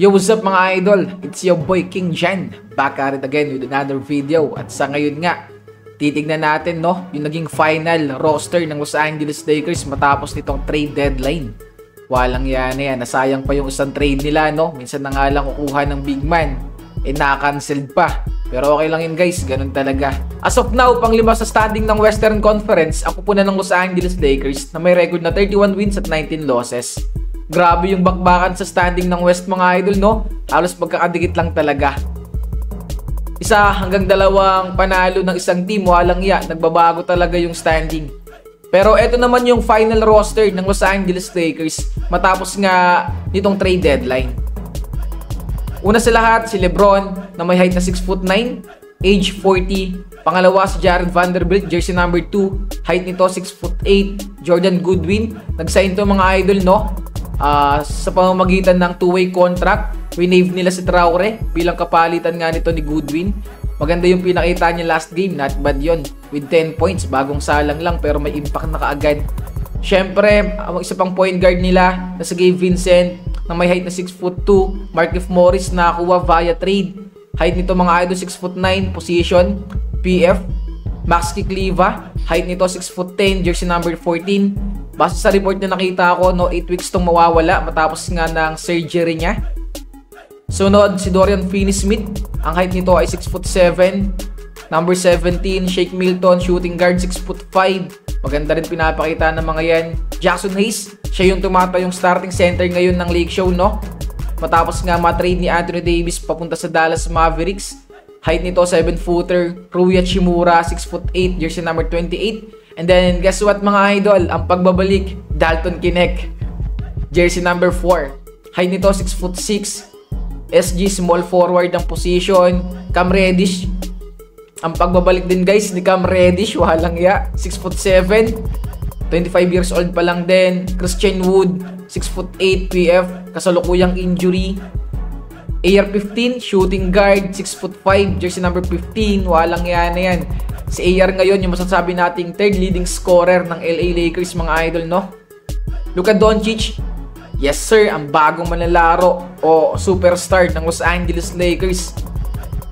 Yo, what's up mga idol? It's your boy King Jen, back at it again with another video. At sa ngayon nga, titignan natin yung naging final roster ng Los Angeles Lakers matapos nitong trade deadline. Walang yan, nasayang pa yung isang trade nila, minsan na nga lang kukuha ng big man, na-cancelled pa. Pero okay lang yun guys, ganun talaga. As of now, panglima sa standing ng Western Conference, ang kupunan ng Los Angeles Lakers na may record na 31 wins at 19 losses. Grabe yung bakbakan sa standing ng West mga idol, Halos magkakadikit lang talaga. Isa hanggang dalawang panalo ng isang team, walang nagbabago talaga yung standing. Pero eto naman yung final roster ng Los Angeles Lakers matapos nga nitong trade deadline. Una sa lahat, si LeBron na may height na 6'9", age 40. Pangalawa si Jared Vanderbilt, jersey number 2, height nito 6'8". Jordan Goodwin, nag-sign to mga idol, sa pamamagitan ng two-way contract. Winave nila si Traore bilang kapalitan nga nito ni Goodwin. Maganda yung pinakita niya last game, not bad yun, with 10 points, bagong salang lang pero may impact na kaagad. Syempre, ang isa pang point guard nila na si Gabe Vincent na may height na 6'2", Markieff Morris na nakuha via trade. Height nito mga idol 6'9", position PF. Maxi Kleber, height nito 6'10", jersey number 14. Base sa report na nakita ko, 8 weeks tong mawawala matapos nga ng surgery niya. Sunod si Dorian Finney-Smith, ang height nito ay 6'7". Number 17, Shake Milton, shooting guard 6'5". Maganda rin pinapakita ng mga yan. Jackson Hayes, siya yung tumatayong starting center ngayon ng Lake Show, Matapos nga ma-trade ni Anthony Davis papunta sa Dallas Mavericks. Height nito 7-footer. Rui Hachimura, 6'8", jersey number 28. And then, guess what mga idol? Ang pagbabalik, Dalton Knecht, jersey number 4. Height nito 6'6". SG, small forward ang position. Cam Reddish, ang pagbabalik din guys ni Cam Reddish, walang 6'7". 25 years old pa lang din. Christian Wood, 6'8", PF, kasalukuyang injury. AR-15, shooting guard, 6'5", jersey number 15, walang yan. Si AR ngayon yung masasabi nating third leading scorer ng LA Lakers mga idol, Luka Doncic, yes sir, ang bagong manlalaro o superstar ng Los Angeles Lakers.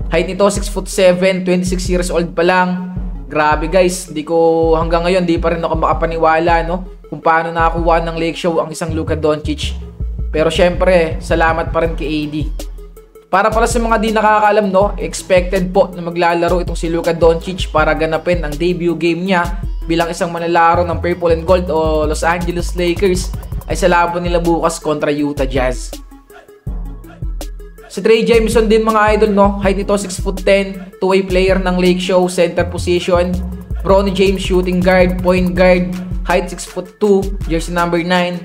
Height nito 6'7", 26 years old pa lang. Grabe guys, hanggang ngayon di pa rin ako makapaniwala kung paano nakakuha ng Lake Show ang isang Luka Doncic. Pero syempre, salamat pa rin kay AD. Para sa mga di nakakaalam, expected po na maglalaro itong si Luka Doncic para ganapin ang debut game niya bilang isang manlalaro ng Purple and Gold o Los Angeles Lakers ay sa laban nila bukas kontra Utah Jazz. Si Trey Jameson din mga idol, height nito 6'10", two-way player ng Lake Show, center position. Bronny James, shooting guard, point guard, height 6'2", jersey number 9.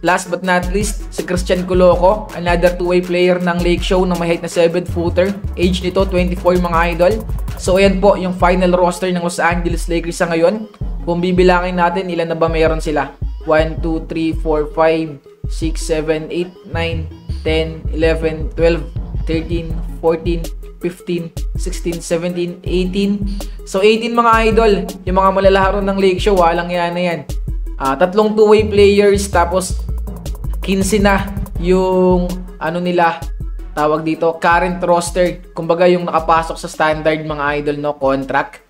Last but not least, si Christian Coloco, another two-way player ng Lake Show na may height na 7-footer. Age nito 24 mga idol. So ayan po yung final roster ng Los Angeles Lakers sa ngayon. Kung bibilangin natin, ilan na ba meron sila? 1, 2, 3, 4, 5, 6, 7, 8, 9, 10, 11, 12, 13, 14, 15, 16, 17, 18. So 18 mga idol, yung mga malalaro ng Lake Show, walang yan. Tatlong two-way players, tapos 15 na yung tawag dito, current roster. Kumbaga yung nakapasok sa standard mga idol, contract.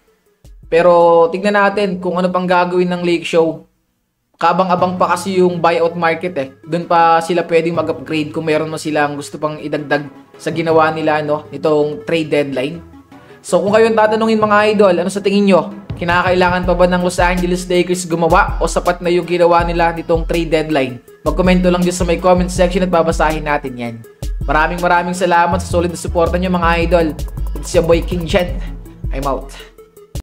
Pero tignan natin kung ano pang gagawin ng Lake Show. Kabang-abang pa kasi yung buyout market Doon pa sila pwedeng mag-upgrade kung meron mo silang gusto pang idagdag sa ginawa nila itong trade deadline. So kung kayo tatanungin mga idol, ano sa tingin nyo? Kinakailangan pa ba ng Los Angeles Lakers gumawa o sapat na yung ginawa nila nitong trade deadline? Magkomento lang dyan sa may comment section at babasahin natin yan. Maraming salamat sa solid na suporta nyo mga idol. It's your boy King Jen. I'm out.